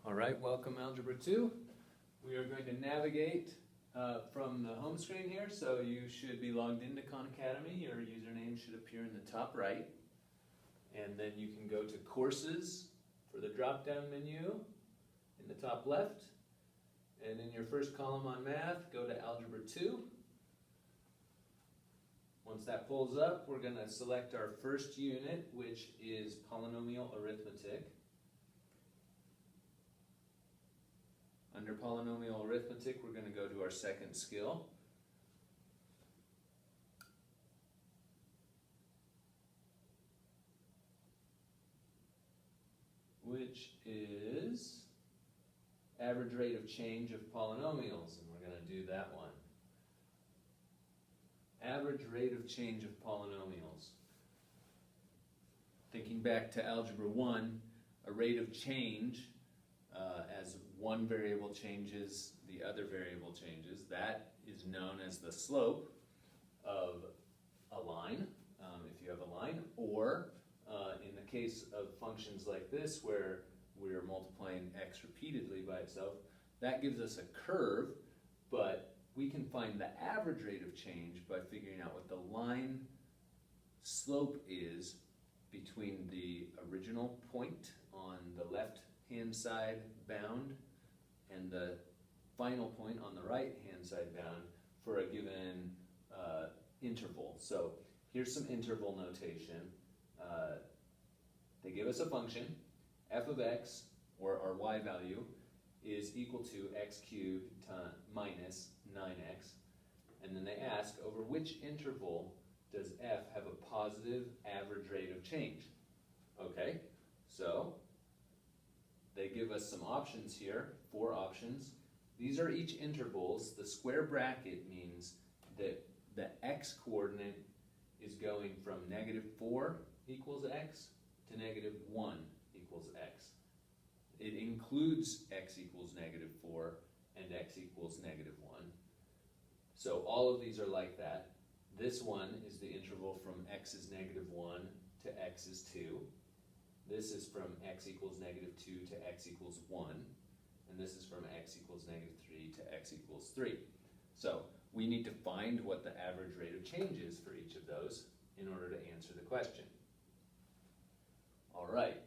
All right, welcome Algebra 2. We are going to navigate from the home screen here, so you should be logged into Khan Academy. Your username should appear in the top right. And then you can go to Courses for the drop-down menu in the top left. And in your first column on Math, go to Algebra 2. Once that pulls up, we're going to select our first unit, which is Polynomial Arithmetic. Under Polynomial Arithmetic, we're going to go to our second skill. Which is average rate of change of polynomials, and we're going to do that one. Average rate of change of polynomials. Thinking back to Algebra 1, a rate of change as one variable changes, the other variable changes, that is known as the slope of a line, if you have a line, or in the case of functions like this where we're multiplying x repeatedly by itself, that gives us a curve, but we can find the average rate of change by figuring out what the line slope is between the original point on the left-hand side bound and the final point on the right-hand side bound for a given interval. So here's some interval notation. They give us a function, f of x, or our y value, is equal to x cubed minus 9x. And then they ask, over which interval does f have a positive average rate of change? Okay, so they give us some options here, 4 options. These are each intervals. The square bracket means that the x-coordinate is going from -4 equals x to -1 equals x. It includes x equals -4 and x equals -1. So all of these are like that. This one is the interval from x is -1 to x is 2. This is from x equals -2 to x equals 1. And this is from x equals -3 to x equals 3. So we need to find what the average rate of change is for each of those in order to answer the question. All right.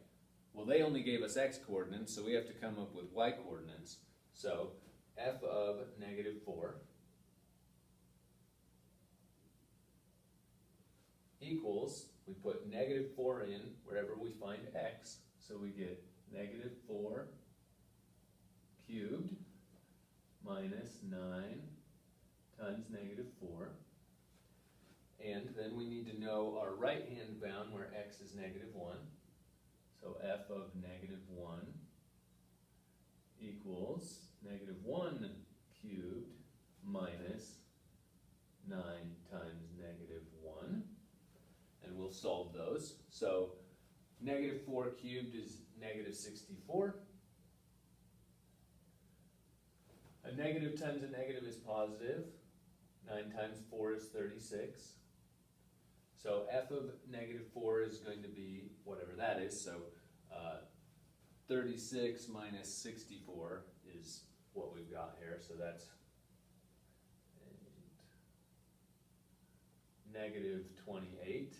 Well, they only gave us x coordinates, so we have to come up with y coordinates. So f of -4 equals, we put -4 in wherever we find x, so we get -4 cubed minus 9 times -4. And then we need to know our right-hand bound where x is -1. So f of -1 equals -1 cubed minus 9 times -1. And we'll solve those. So -4 cubed is -64. A negative times a negative is positive. 9 times 4 is 36. So f of -4 is going to be whatever that is. So 36 minus 64 is what we've got here. So that's -28.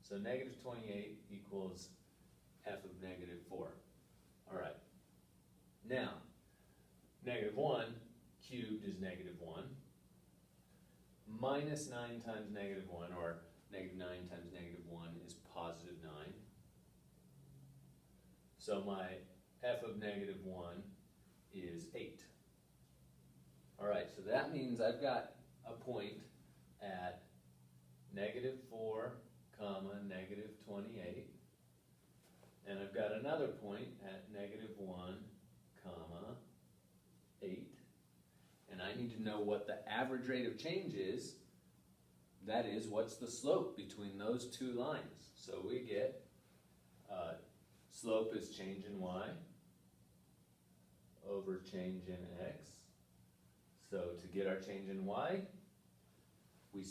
So -28 equals f of -4. All right. Now, -1 cubed is -1. Minus 9 times -1, or -9 times -1 is positive 9. So my f of -1 is 8. All right, so that means I've got a point at -4, -28. And I've got another point at -1, 8. And I need to know what the average rate of change is. That is, what's the slope between those two lines? So we get slope is change in y over change in x. So to get our change in y, we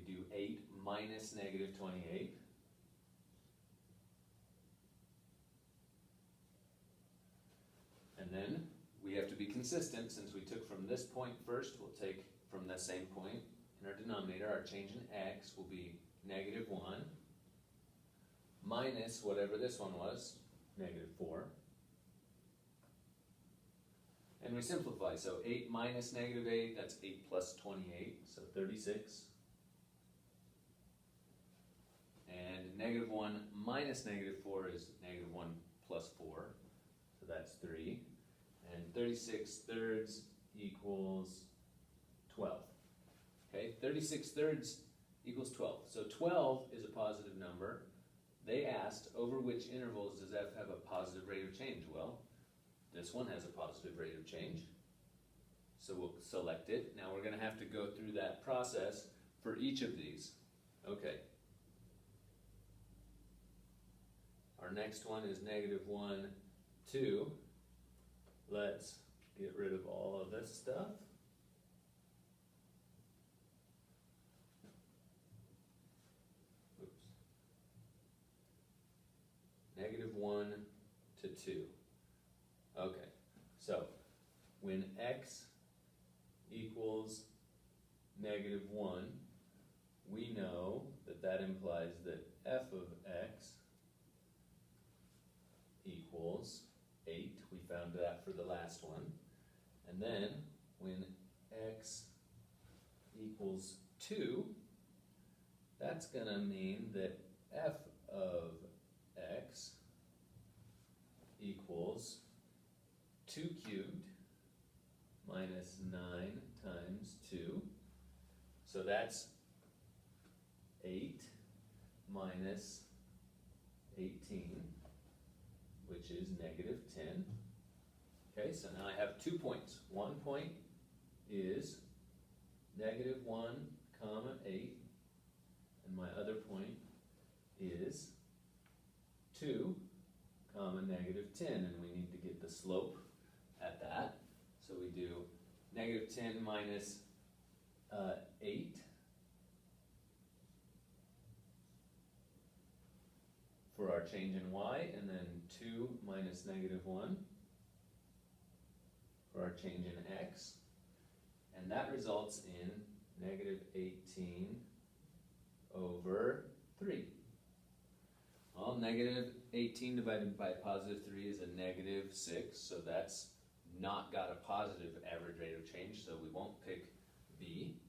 do 8 minus -28. then we have to be consistent. Since we took from this point first, we'll take from the same point in our denominator. Our change in x will be -1 minus whatever this one was, -4. And we simplify, so 8 minus -8, that's 8 plus 28, so 36. And -1 minus -4 is -1 plus 4, so that's 3. And 36 thirds equals 12. Okay, 36 thirds equals 12. So 12 is a positive number. They asked, over which intervals does f have a positive rate of change? Well, this one has a positive rate of change, so we'll select it. Now we're going to have to go through that process for each of these. Okay. Our next one is -1, 2. Let's get rid of all of this stuff. Oops. -1 to 2. Okay, so when x equals -1, we know that that implies that f of x equals 8. We found that for the last one. And then when x equals 2, that's going to mean that f of x equals 2 cubed minus 9 times 2. So that's 8 minus 18, which is -10. Okay, so now I have 2 points. One point is -1, 8, and my other point is 2, -10, and we need to get the slope at that. So we do -10 minus 8 for our change in y, and then 2 minus -1 for our change in x, and that results in -18 over 3. Well, -18 divided by +3 is a -6, so that's not got a positive average rate of change, so we won't pick B.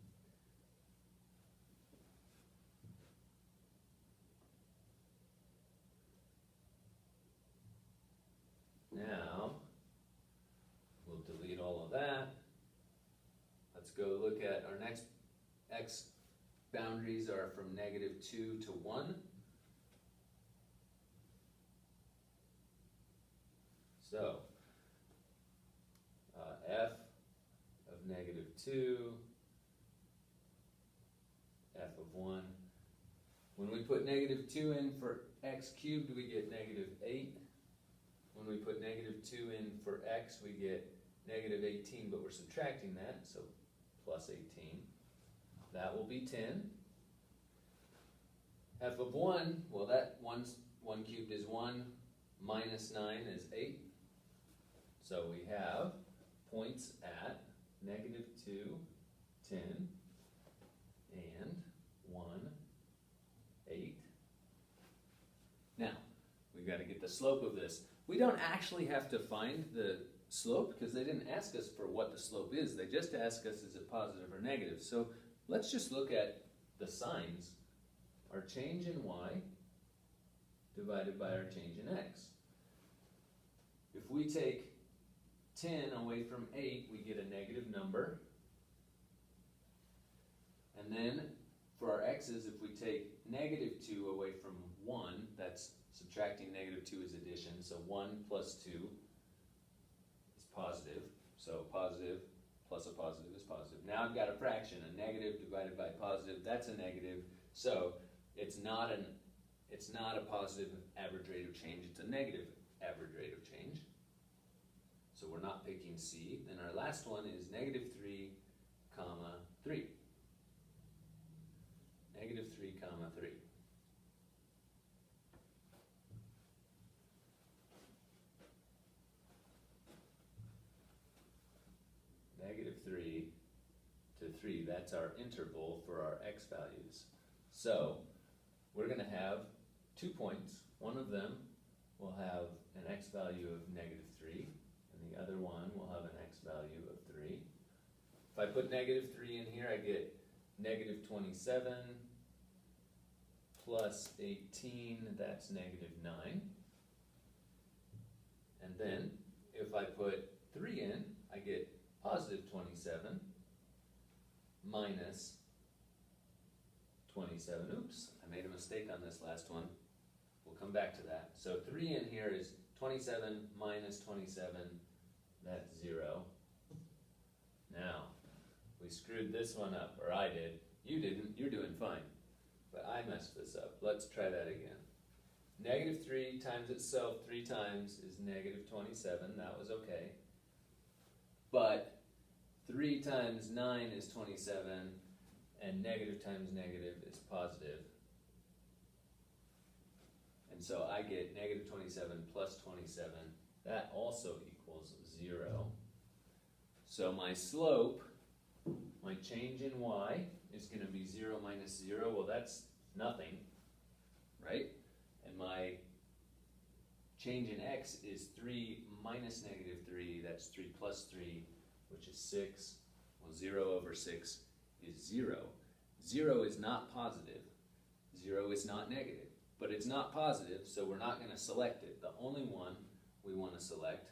Now, we'll delete all of that. Let's go look at our next x boundaries are from -2 to 1. So, f of -2, f of 1. When we put -2 in for x cubed, we get -8. When we put -2 in for x, we get -18, but we're subtracting that, so plus 18. That will be 10. F of 1, well, that 1 cubed is 1, minus 9 is 8. So we have points at -2, 10, and 1, 8. Now, we've got to get the slope of this. We don't actually have to find the slope because they didn't ask us for what the slope is. They just ask us is it positive or negative. So let's just look at the signs. Our change in y divided by our change in x. If we take 10 away from 8, we get a negative number. And then for our x's, if we take -2 away from 1, that's subtracting -2 is addition, so 1 plus 2 is positive. So positive plus a positive is positive. Now I've got a fraction, a negative divided by positive, that's a negative. So it's not a positive average rate of change, it's a negative average rate of change. So we're not picking C. Then our last one is -3, 3. -3, 3. 3 to 3. That's our interval for our x values. So we're going to have 2 points. One of them will have an x value of negative 3, and the other one will have an x value of 3. If I put negative 3 in here, I get negative 27 plus 18, that's negative 9. And then if I put 3 in, I get positive 27 minus 27. Oops, I made a mistake on this last one. We'll come back to that. So 3 in here is 27 minus 27, that's 0. Now, we screwed this one up, or I did. You didn't, you're doing fine. But I messed this up. Let's try that again. Negative 3 times itself 3 times is negative 27, that was okay. But 3 times 9 is 27, and negative times negative is positive. And so I get negative 27 plus 27, that also equals 0. So my slope, my change in y, is going to be 0 minus 0. Well, that's nothing, right? And my change in x is 3 minus negative 3. That's 3 plus 3, which is 6. Well, 0 over 6 is 0. 0 is not positive. 0 is not negative. But it's not positive, so we're not going to select it. The only one we want to select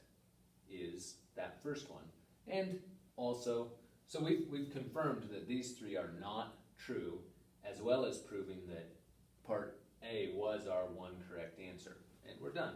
is that first one. And also, so we've confirmed that these three are not true, as well as proving that part A was our one correct answer. And we're done.